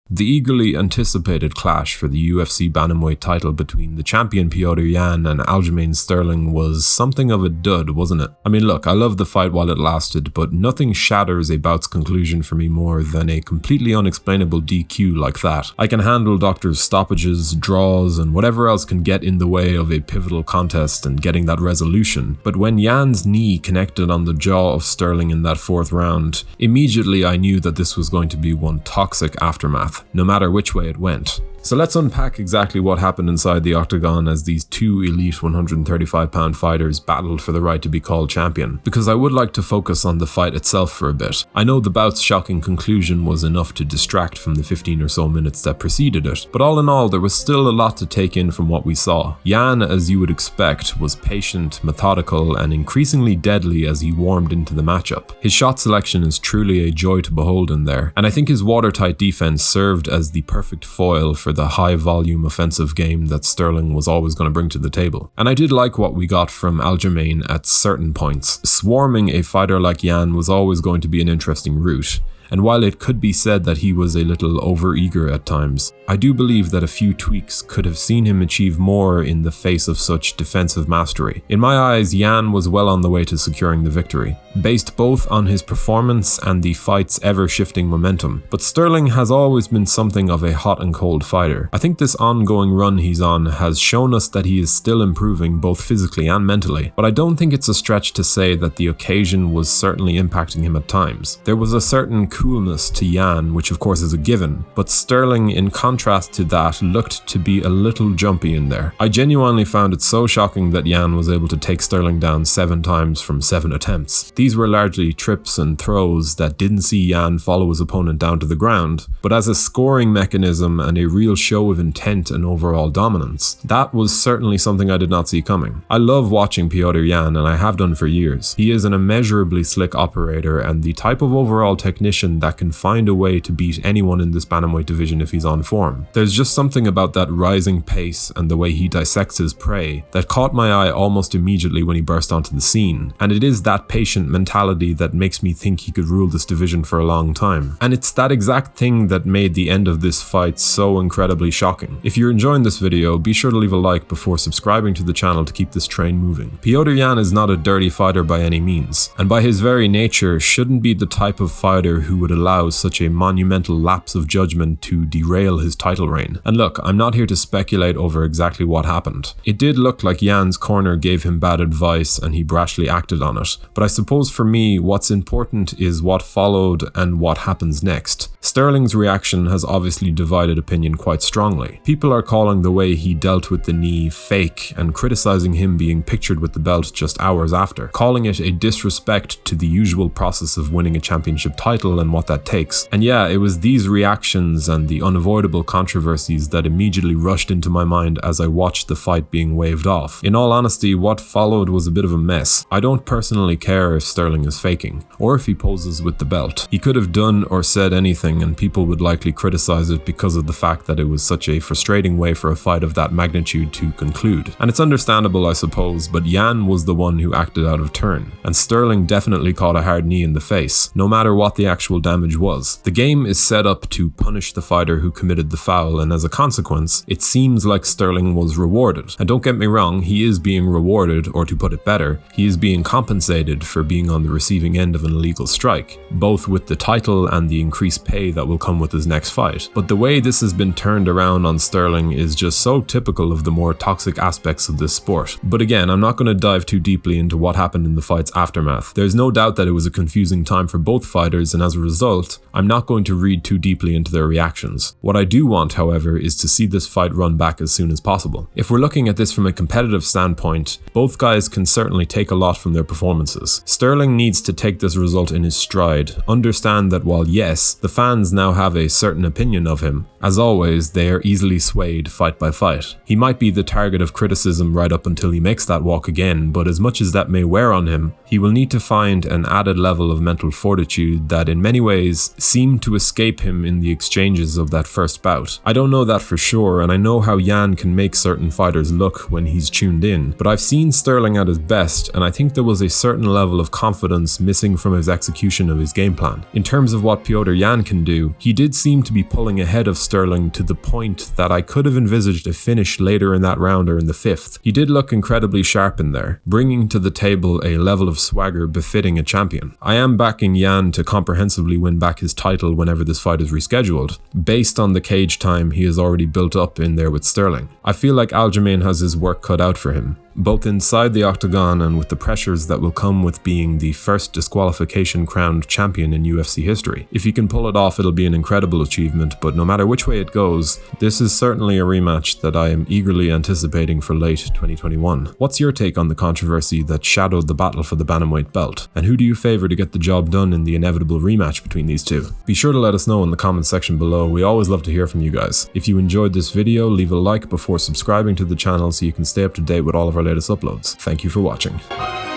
The eagerly anticipated clash for the UFC bantamweight title between the champion Petr Yan and Aljamain Sterling was something of a dud, wasn't it? I mean, look, I loved the fight while it lasted, but nothing shatters a bout's conclusion for me more than a completely unexplainable DQ like that. I can handle doctors' stoppages, draws, and whatever else can get in the way of a pivotal contest and getting that resolution, but when Yan's knee connected on the jaw of Sterling in that fourth round, immediately I knew that this was going to be one toxic aftermath, no matter which way it went. So let's unpack exactly what happened inside the octagon as these two elite 135-pound fighters battled for the right to be called champion, because I would like to focus on the fight itself for a bit. I know the bout's shocking conclusion was enough to distract from the 15 or so minutes that preceded it, but all in all there was still a lot to take in from what we saw. Yan, as you would expect, was patient, methodical, and increasingly deadly as he warmed into the matchup. His shot selection is truly a joy to behold in there, and I think his watertight defense served as the perfect foil for the high-volume offensive game that Sterling was always going to bring to the table. And I did like what we got from Aljamain at certain points. Swarming a fighter like Yan was always going to be an interesting route, and while it could be said that he was a little overeager at times, I do believe that a few tweaks could have seen him achieve more in the face of such defensive mastery. In my eyes, Yan was well on the way to securing the victory, based both on his performance and the fight's ever-shifting momentum. But Sterling has always been something of a hot and cold fighter. I think this ongoing run he's on has shown us that he is still improving both physically and mentally, but I don't think it's a stretch to say that the occasion was certainly impacting him at times. There was a certain coolness to Yan, which of course is a given, but Sterling, in contrast to that, looked to be a little jumpy in there. I genuinely found it so shocking that Yan was able to take Sterling down 7 times from 7 attempts. These were largely trips and throws that didn't see Yan follow his opponent down to the ground, but as a scoring mechanism and a real show of intent and overall dominance, that was certainly something I did not see coming. I love watching Petr Yan, and I have done for years. He is an immeasurably slick operator and the type of overall technician that can find a way to beat anyone in this bantamweight division if he's on form. There's just something about that rising pace and the way he dissects his prey that caught my eye almost immediately when he burst onto the scene, and it is that patient mentality that makes me think he could rule this division for a long time. And it's that exact thing that made the end of this fight so incredibly shocking. If you're enjoying this video, be sure to leave a like before subscribing to the channel to keep this train moving. Petr Yan is not a dirty fighter by any means, and by his very nature shouldn't be the type of fighter who would allow such a monumental lapse of judgment to derail his title reign. And look, I'm not here to speculate over exactly what happened. It did look like Yan's corner gave him bad advice and he brashly acted on it, but I suppose for me what's important is what followed and what happens next. Sterling's reaction has obviously divided opinion quite strongly. People are calling the way he dealt with the knee fake and criticizing him being pictured with the belt just hours after, calling it a disrespect to the usual process of winning a championship title and what that takes. And yeah, it was these reactions and the unavoidable controversies that immediately rushed into my mind as I watched the fight being waved off. In all honesty, what followed was a bit of a mess. I don't personally care if Sterling is faking, or if he poses with the belt. He could have done or said anything and people would likely criticize it because of the fact that it was such a frustrating way for a fight of that magnitude to conclude. And it's understandable, I suppose, but Yan was the one who acted out of turn, and Sterling definitely caught a hard knee in the face, no matter what the actual damage was. The game is set up to punish the fighter who committed the foul, and as a consequence, it seems like Sterling was rewarded. And don't get me wrong, he is being rewarded, or to put it better, he is being compensated for being on the receiving end of an illegal strike, both with the title and the increased pay that will come with his next fight. But the way this has been turned around on Sterling is just so typical of the more toxic aspects of this sport. But again, I'm not going to dive too deeply into what happened in the fight's aftermath. There's no doubt that it was a confusing time for both fighters, and as a result, I'm not going to read too deeply into their reactions. What I do want, however, is to see this fight run back as soon as possible. If we're looking at this from a competitive standpoint, both guys can certainly take a lot from their performances. Sterling needs to take this result in his stride, understand that while yes, the fans now have a certain opinion of him, As always, they are easily swayed fight by fight. He might be the target of criticism right up until he makes that walk again, but as much as that may wear on him, he will need to find an added level of mental fortitude that in many ways seemed to escape him in the exchanges of that first bout. I don't know that for sure, and I know how Jan can make certain fighters look when he's tuned in, but I've seen Sterling at his best, and I think there was a certain level of confidence missing from his execution of his game plan. In terms of what Petr Yan can do, he did seem to be pulling ahead of Sterling to the point that I could have envisaged a finish later in that round or in the fifth. He did look incredibly sharp in there, bringing to the table a level of swagger befitting a champion. I am backing Jan to comprehensively win back his title whenever this fight is rescheduled, based on the cage time he has already built up in there with Sterling. I feel like Aljamain has his work cut out for him, both inside the octagon and with the pressures that will come with being the first disqualification crowned champion in UFC history. If he can pull it off, it'll be an incredible achievement, but no matter which way it goes, this is certainly a rematch that I am eagerly anticipating for late 2021. What's your take on the controversy that shadowed the battle for the bantamweight belt? And who do you favour to get the job done in the inevitable rematch between these two? Be sure to let us know in the comment section below. We always love to hear from you guys. If you enjoyed this video, leave a like before subscribing to the channel so you can stay up to date with all of our latest uploads. Thank you for watching.